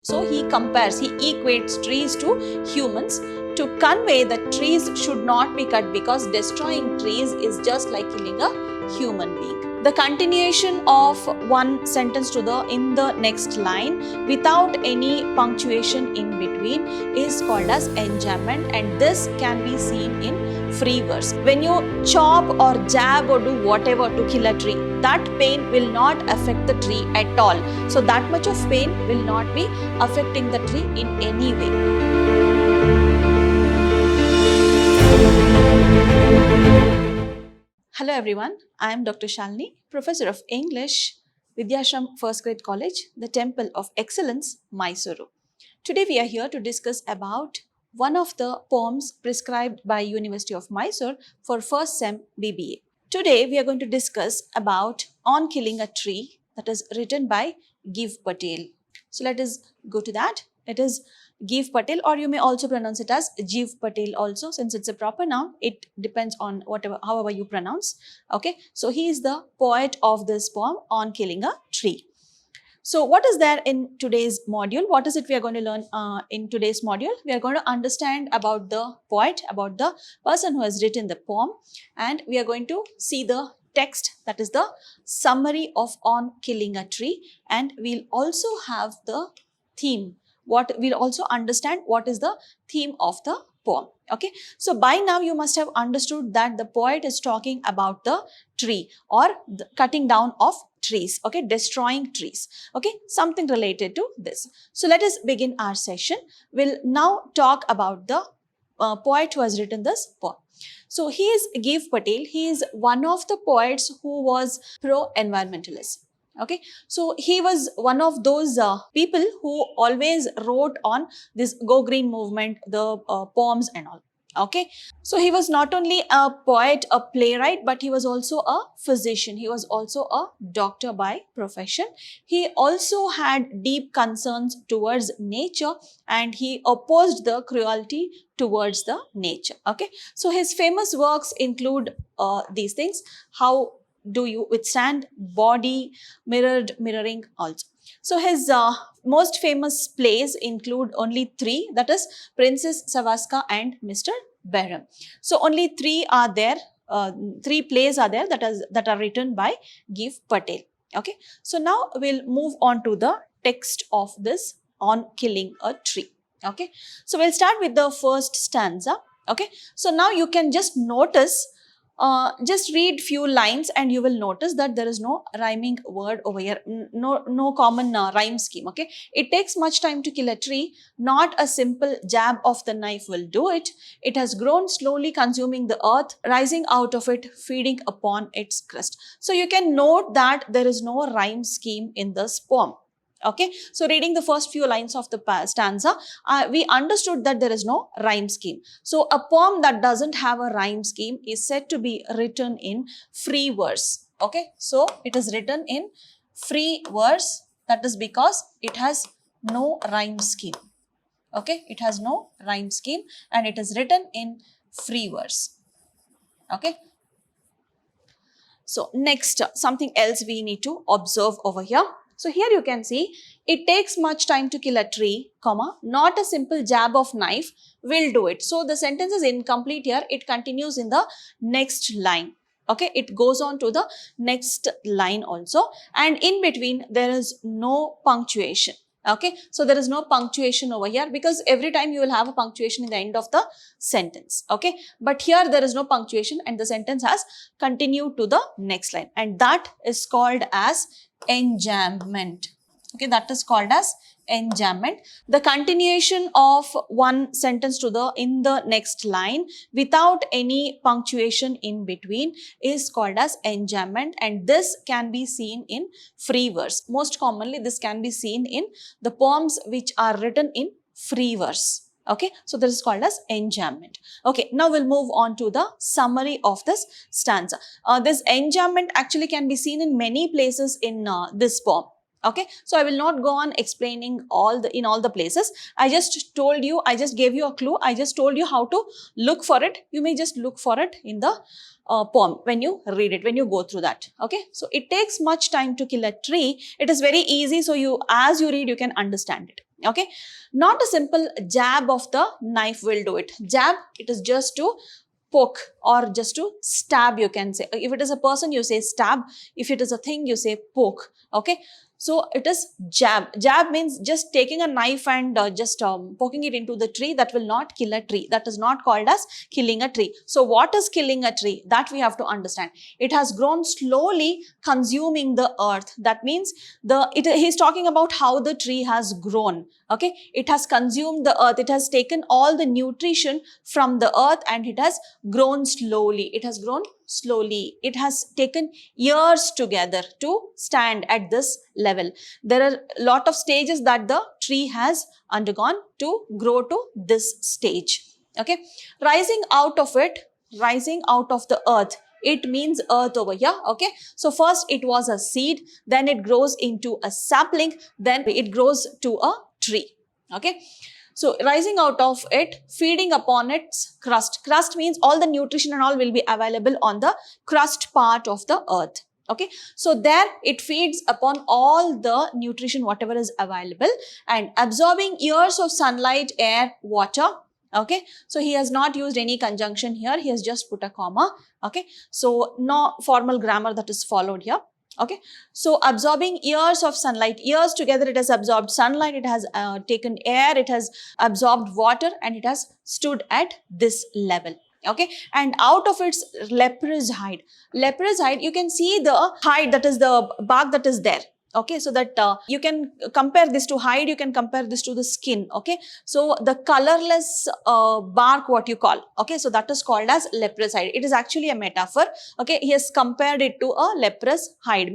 So he compares, he equates trees to humans to convey that trees should not be cut because destroying trees is just like killing a human being. The continuation of one sentence to in the next line without any punctuation in between is called as enjambment, and this can be seen in free verse. When you chop or jab or do whatever to kill a tree, that pain will not affect the tree at all. So that much of pain will not be affecting the tree in any way. Hello everyone, I am Dr. Shalini, Professor of English, Vidhyaashram First Grade College, the Temple of Excellence, MYSURU. Today we are here to discuss about one of the poems prescribed by University of Mysore for first sem BBA. Today we are going to discuss about On Killing a Tree, that is written by Gieve Patel. So let us go to that. It is Gieve Patel, or you may also pronounce it as Gieve Patel also, since it's a proper noun. It depends on however you pronounce. Okay, so he is the poet of this poem On Killing a Tree. So what is there in today's module? What is it we are going to learn in today's module? We are going to understand about the poet, about the person who has written the poem, and we are going to see the text, that is the summary of On Killing a Tree, and we'll also have the theme. We'll also understand what is the theme of the poem. Okay, so by now you must have understood that the poet is talking about the tree or the cutting down of trees, okay, destroying trees, okay, something related to this. So let us begin our session. We'll now talk about the poet who has written this poem. So he is Gieve Patel. He is one of the poets who was pro-environmentalist. Okay, so he was one of those people who always wrote on this Go Green movement, the poems and all. Okay, so he was not only a poet, a playwright, but he was also a physician. He was also a doctor by profession. He also had deep concerns towards nature, and he opposed the cruelty towards the nature. Okay, so his famous works include these things: How Do You Withstand, Body, Mirroring also. So his most famous plays include only three, that is Princess Savaska and Mr. Behram. So only three are there, three plays are there that are written by Gieve Patel. Okay, so now we'll move on to the text of this On Killing a Tree. Okay, so we'll start with the first stanza. Okay, so now you can just notice, just read few lines and you will notice that there is no rhyming word over here, no common rhyme scheme. Okay, it takes much time to kill a tree. Not a simple jab of the knife will do it. It has grown slowly, consuming the earth, rising out of it, feeding upon its crust. So you can note that there is no rhyme scheme in this poem. Okay, so reading the first few lines of the stanza, we understood that there is no rhyme scheme. So a poem that doesn't have a rhyme scheme is said to be written in free verse. Okay, so it is written in free verse. That is because it has no rhyme scheme. Okay, it has no rhyme scheme and it is written in free verse. Okay. So next, something else we need to observe over here. So here you can see, it takes much time to kill a tree, comma, not a simple jab of knife will do it. So the sentence is incomplete here. It continues in the next line. Okay, it goes on to the next line also, and in between there is no punctuation. Okay, so there is no punctuation over here because every time you will have a punctuation in the end of the sentence. Okay, but here there is no punctuation and the sentence has continued to the next line, and that is called as enjambment. Okay, that is called as enjambment. The continuation of one sentence to in the next line without any punctuation in between is called as enjambment, and this can be seen in free verse. Most commonly this can be seen in the poems which are written in free verse. Okay, so this is called as enjambment. Okay, now we'll move on to the summary of this stanza. This enjambment actually can be seen in many places in this poem. Okay, so I will not go on explaining in all the places. I just told you, I just gave you a clue. I just told you how to look for it. You may just look for it in the poem when you read it, when you go through that. Okay, so it takes much time to kill a tree. It is very easy. So as you read, you can understand it. Okay, not a simple jab of the knife will do it. Jab, it is just to poke or just to stab, you can say. If it is a person, you say stab. If it is a thing, you say poke. Okay, so it is jab. Jab means just taking a knife and just poking it into the tree. That will not kill a tree. That is not called as killing a tree. So what is killing a tree? That we have to understand. It has grown slowly, consuming the earth. That means he's talking about how the tree has grown. Okay, it has consumed the earth. It has taken all the nutrition from the earth and it has grown slowly. It has grown slowly. It has taken years together to stand at this level. There are a lot of stages that the tree has undergone to grow to this stage. Okay, rising out of the earth. It means earth over here. Okay, so first it was a seed, then it grows into a sapling, then it grows to a tree. Okay, so rising out of it, feeding upon its crust. Crust means all the nutrition and all will be available on the crust part of the earth. Okay, so there it feeds upon all the nutrition whatever is available and absorbing years of sunlight, air, water. Okay, so he has not used any conjunction here. He has just put a comma. Okay, so no formal grammar that is followed here. Okay, so absorbing years of sunlight, years together it has absorbed sunlight, it has taken air, it has absorbed water and it has stood at this level. Okay, and out of its leprous hide, you can see the hide, that is the bark that is there. Okay, so that you can compare this to hide, you can compare this to the skin. Okay, so the colorless bark, what you call. Okay, so that is called as leprous hide. It is actually a metaphor. Okay, he has compared it to a leprous hide.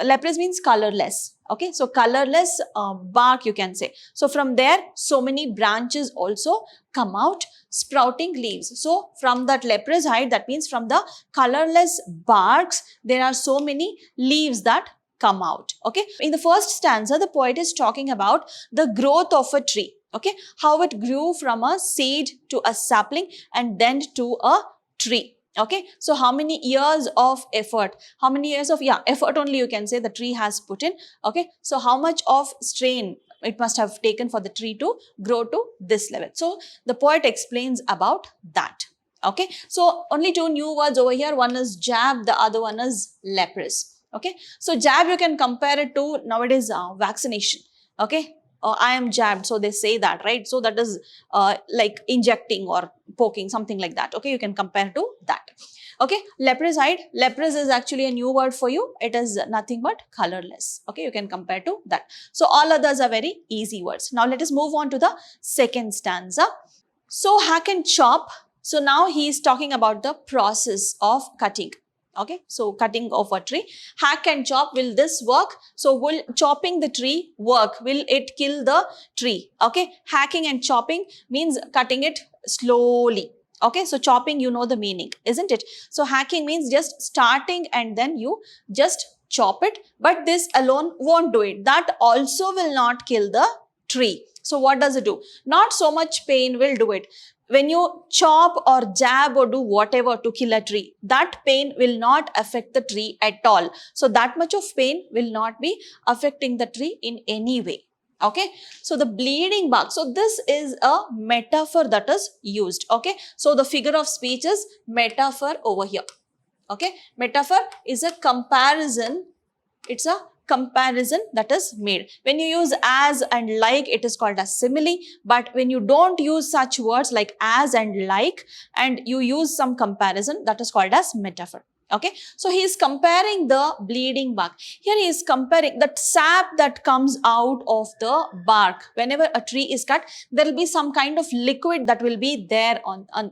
Leprous means colorless. Okay, so colorless bark, you can say. So from there, so many branches also come out, sprouting leaves. So from that leprous hide, that means from the colorless barks, there are so many leaves that come out. Okay, in the first stanza, the poet is talking about the growth of a tree. Okay, how it grew from a seed to a sapling and then to a tree. Okay, so how many years of effort, effort only you can say the tree has put in. Okay, so how much of strain it must have taken for the tree to grow to this level. So the poet explains about that. Okay, so only two new words over here. One is jab, the other one is leprous. Okay, so jab you can compare it to nowadays vaccination. Okay, I am jabbed, so they say that, right? So that is like injecting or poking, something like that. Okay, you can compare to that. Okay, leprous hide. Leprous is actually a new word for you. It is nothing but colorless. Okay, you can compare to that. So all others are very easy words. Now let us move on to the second stanza. So hack and chop. So now he is talking about the process of cutting. Okay, so cutting of a tree. Hack and chop, will this work? So will chopping the tree work? Will it kill the tree? Okay, hacking and chopping means cutting it slowly. Okay, so chopping, you know the meaning, isn't it? So hacking means just starting and then you just chop it, but this alone won't do it. That also will not kill the tree. So what does it do? Not so much pain will do it. When you chop or jab or do whatever to kill a tree, that pain will not affect the tree at all. So that much of pain will not be affecting the tree in any way. Okay, so the bleeding bark. So this is a metaphor that is used. Okay, so the figure of speech is metaphor over here. Okay, metaphor is a comparison. It's a comparison that is made. When you use as and like, it is called as simile. But when you don't use such words like as and like, and you use some comparison, that is called as metaphor. Okay, so he is comparing the bleeding bark. Here he is comparing that sap that comes out of the bark. Whenever a tree is cut, there will be some kind of liquid that will be there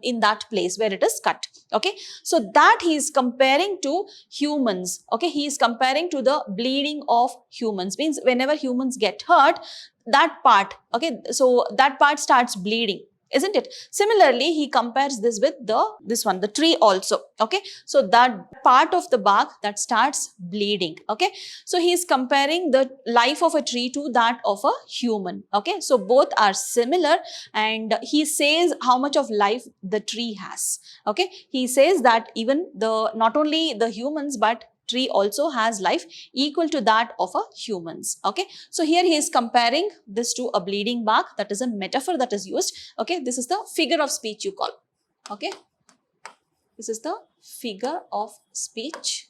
in that place where it is cut. Okay, so that he is comparing to humans. Okay, he is comparing to the bleeding of humans. Means whenever humans get hurt, that part, okay, so that part starts bleeding. isn't it? Similarly, he compares this with the tree also. Okay, so that part of the bark that starts bleeding. Okay, so he is comparing the life of a tree to that of a human. Okay, so both are similar, and he says how much of life the tree has. Okay, he says that even not only the humans but tree also has life equal to that of a humans. Okay, so here he is comparing this to a bleeding bark. That is a metaphor that is used. Okay, this is the figure of speech you call. Okay, this is the figure of speech.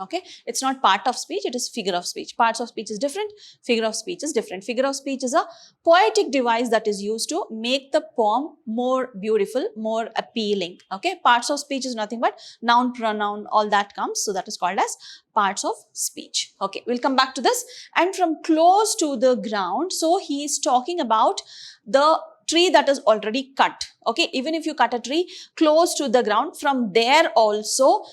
Okay, it's not part of speech, it is figure of speech. Parts of speech is different, figure of speech is different. Figure of speech is a poetic device that is used to make the poem more beautiful, more appealing. Okay, parts of speech is nothing but noun, pronoun, all that comes. So that is called as parts of speech. Okay, we'll come back to this. And from close to the ground, so he is talking about the tree that is already cut. Okay, even if you cut a tree close to the ground, from there also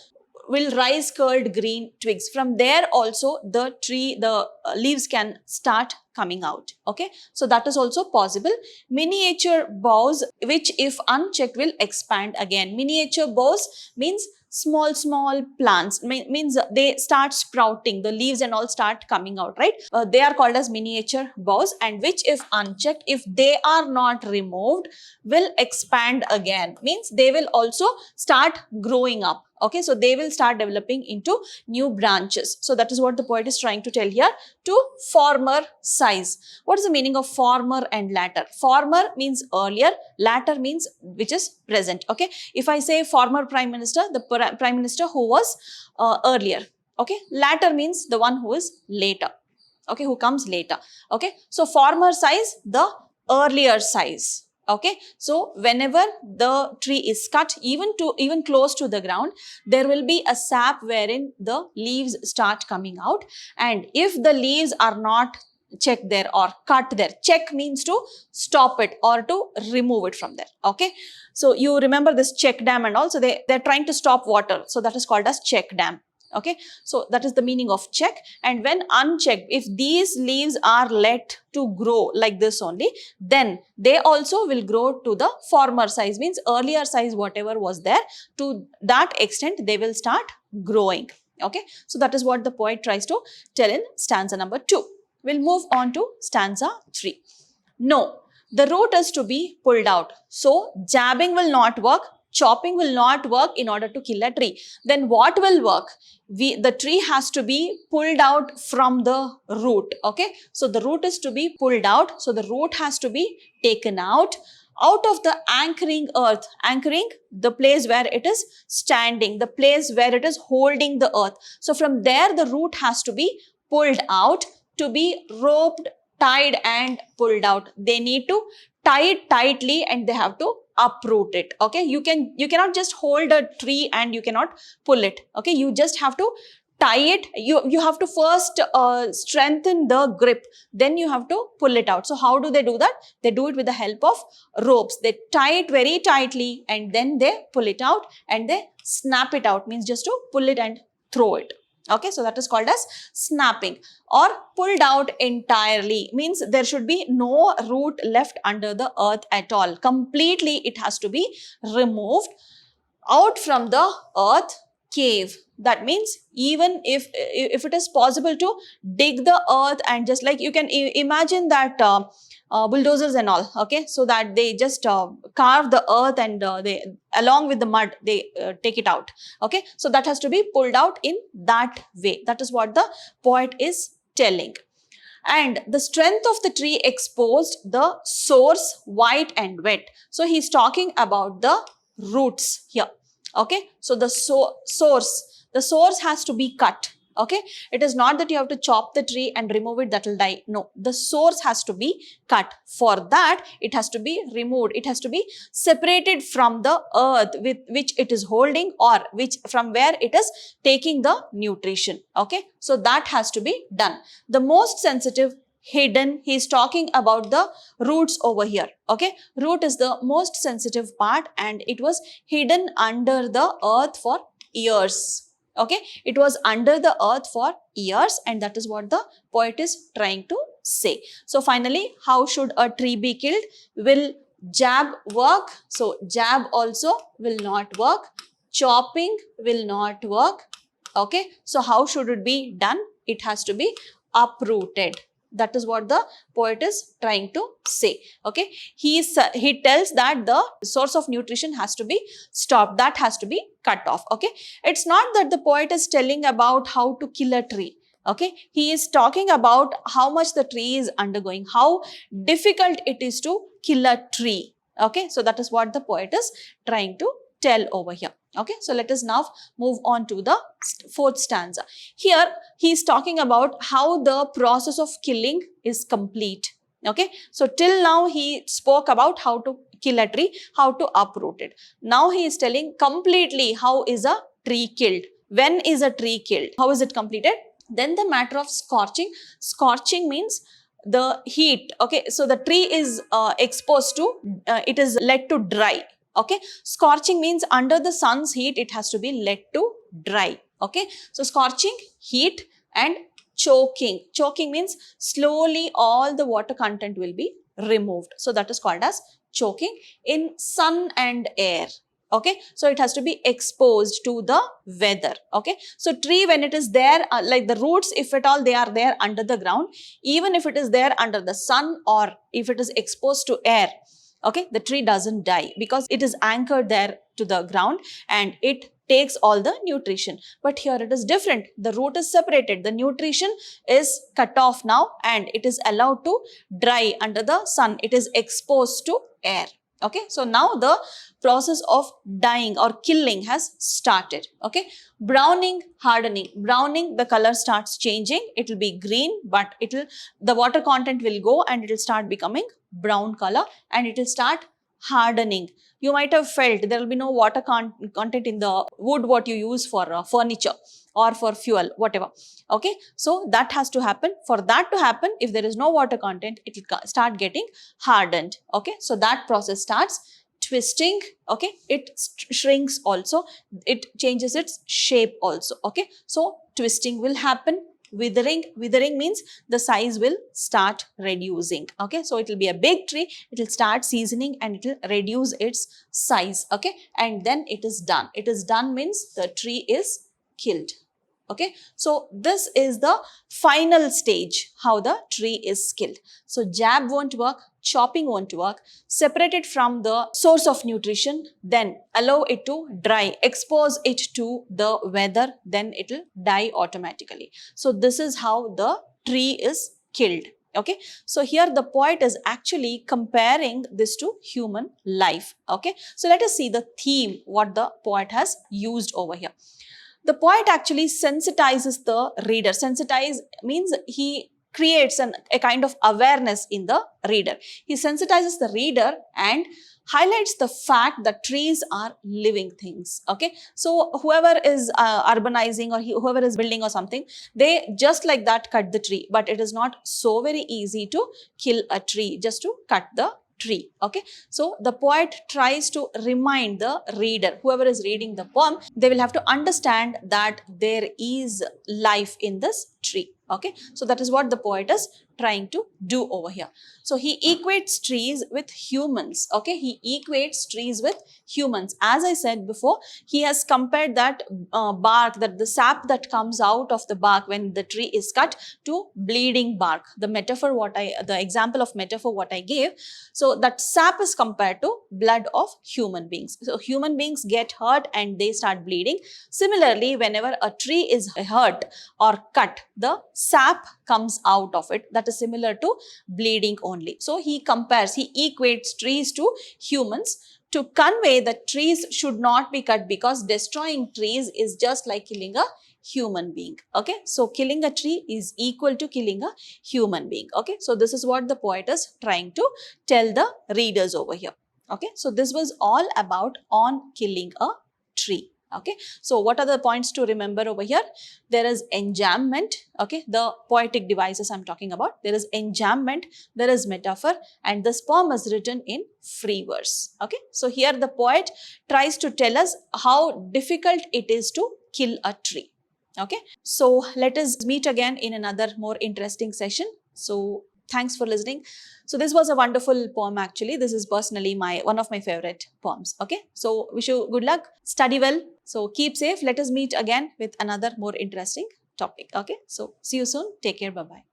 will rise curled green twigs. From there also the leaves can start coming out. Okay, so that is also possible. Miniature boughs which if unchecked will expand again. Miniature boughs means small plants, means they start sprouting, the leaves and all start coming out, right? They are called as miniature boughs, and which if unchecked, if they are not removed, will expand again, means they will also start growing up. Okay, so they will start developing into new branches. So that is what the poet is trying to tell here. To former size. What is the meaning of former and latter? Former means earlier, latter means which is present. Okay, if I say former prime minister, the prime minister who was earlier. Okay, latter means the one who is later. Okay, who comes later. Okay, so former size, the earlier size. Okay, so whenever the tree is cut, even close to the ground, there will be a sap wherein the leaves start coming out. And if the leaves are not checked there or cut there, check means to stop it or to remove it from there. Okay, so you remember this check dam and all, so they're trying to stop water, so that is called as check dam. Okay, so that is the meaning of check. And when unchecked, if these leaves are let to grow like this only, then they also will grow to the former size, means earlier size, whatever was there, to that extent they will start growing. Okay, so that is what the poet tries to tell in stanza number 2. We'll move on to stanza 3. No, the root is to be pulled out. So jabbing will not work. Chopping will not work in order to kill a tree. Then what will work? The tree has to be pulled out from the root. Okay, so the root is to be pulled out. So the root has to be taken out of the anchoring earth. Anchoring, the place where it is standing, the place where it is holding the earth. So from there the root has to be pulled out, to be roped, tied and pulled out. They need to tie it tightly and they have to uproot it. Okay, you cannot just hold a tree and you cannot pull it. Okay, you just have to tie it. You have to first strengthen the grip, then you have to pull it out. So how do they do that? They do it with the help of ropes. They tie it very tightly and then they pull it out and they snap it out, means just to pull it and throw it. Okay, so that is called as snapping. Or pulled out entirely, means there should be no root left under the earth at all. Completely it has to be removed out from the earth cave. That means even if it is possible to dig the earth and just like you can imagine that bulldozers and all, okay, so that they just carve the earth and they along with the mud they take it out. Okay, so that has to be pulled out in that way. That is what the poet is telling. And the strength of the tree exposed, the source white and wet. So he is talking about the roots here. Okay, so the source has to be cut. Okay, it is not that you have to chop the tree and remove it, that will die. No, the source has to be cut. For that, it has to be removed. It has to be separated from the earth with which it is holding, or from where it is taking the nutrition. Okay, so that has to be done. The most sensitive, hidden, he is talking about the roots over here. Okay, root is the most sensitive part and it was hidden under the earth for years. Okay, it was under the earth for years, and that is what the poet is trying to say. So finally, how should a tree be killed? Will Jab work? So jab also will not work. Chopping will not work. Okay, so how should it be done? It has to be uprooted. That is what the poet is trying to say. Okay, he tells that the source of nutrition has to be stopped, that has to be cut off. Okay, it's not that the poet is telling about how to kill a tree. Okay, he is talking about how much the tree is undergoing, how difficult it is to kill a tree. Okay, so that is what the poet is trying to tell over here. Okay, so let us now move on to the fourth stanza. Here he is talking about how the process of killing is complete. Okay, so till now he spoke about how to kill a tree, how to uproot it. Now he is telling completely how is a tree killed. When is a tree killed? How is it completed? Then the matter of scorching. Scorching means the heat. Okay, so the tree is exposed to, it is let to dry. Okay, scorching means under the sun's heat it has to be let to dry. Okay, so scorching, heat, and choking. Choking means slowly all the water content will be removed. So that is called as choking in sun and air. Okay, so it has to be exposed to the weather. Okay, so tree when it is there, like the roots, if at all they are there under the ground, even if it is there under the sun or if it is exposed to air, okay, the tree doesn't die because it is anchored there to the ground and it takes all the nutrition. But here it is different. The root is separated. The nutrition is cut off now and it is allowed to dry under the sun. It is exposed to air. Okay, so now the process of dying or killing has started. Okay, browning, hardening. Browning, the color starts changing. It will be green, but the water content will go and it will start becoming brown color and it will start hardening. You might have felt there will be no water content in the wood what you use for furniture or for fuel, whatever. Okay, so that has to happen. For that to happen, if there is no water content, it will start getting hardened. Okay, so that process starts. Twisting, okay, it shrinks also, it changes its shape also. Okay, so twisting will happen. Withering means the size will start reducing. Okay, so it will be a big tree, it will start seasoning and it will reduce its size. Okay, and then it is done. It is done means the tree is killed. Okay, so this is the final stage, how the tree is killed. So jab won't work, chopping won't work, separate it from the source of nutrition, then allow it to dry, expose it to the weather, then it will die automatically. So this is how the tree is killed. Okay, so here the poet is actually comparing this to human life. Okay, so let us see the theme, what the poet has used over here. The poet actually sensitizes the reader. Sensitize means he creates a kind of awareness in the reader. He sensitizes the reader and highlights the fact that trees are living things. Okay, so whoever is urbanizing or whoever is building or something, they just like that cut the tree, but it is not so very easy to kill a tree just to cut the tree. Okay, so the poet tries to remind the reader, whoever is reading the poem, they will have to understand that there is life in this tree. Okay, so that is what the poet is trying to do over here. So he equates trees with humans. Okay, he equates trees with humans. As I said before, he has compared that bark, that the sap that comes out of the bark when the tree is cut, to bleeding bark. The metaphor the example of metaphor what I gave, so that sap is compared to blood of human beings. So human beings get hurt and they start bleeding. Similarly, whenever a tree is hurt or cut, the sap comes out of it. That is similar to bleeding only. So he compares, he equates trees to humans to convey that trees should not be cut, because destroying trees is just like killing a human being. Okay, so killing a tree is equal to killing a human being. Okay, so this is what the poet is trying to tell the readers over here. Okay, so this was all about on killing a tree. Okay, so what are the points to remember over here? There is enjambment. Okay, the poetic devices I'm talking about. There is enjambment, there is metaphor, and this poem is written in free verse. Okay, so here the poet tries to tell us how difficult it is to kill a tree. Okay, so let us meet again in another more interesting session. So Thanks for listening. So this was a wonderful poem actually. This is personally one of my favorite poems. Okay. So wish you good luck. Study well. So keep safe. Let us meet again with another more interesting topic. Okay. So see you soon. Take care. Bye-bye.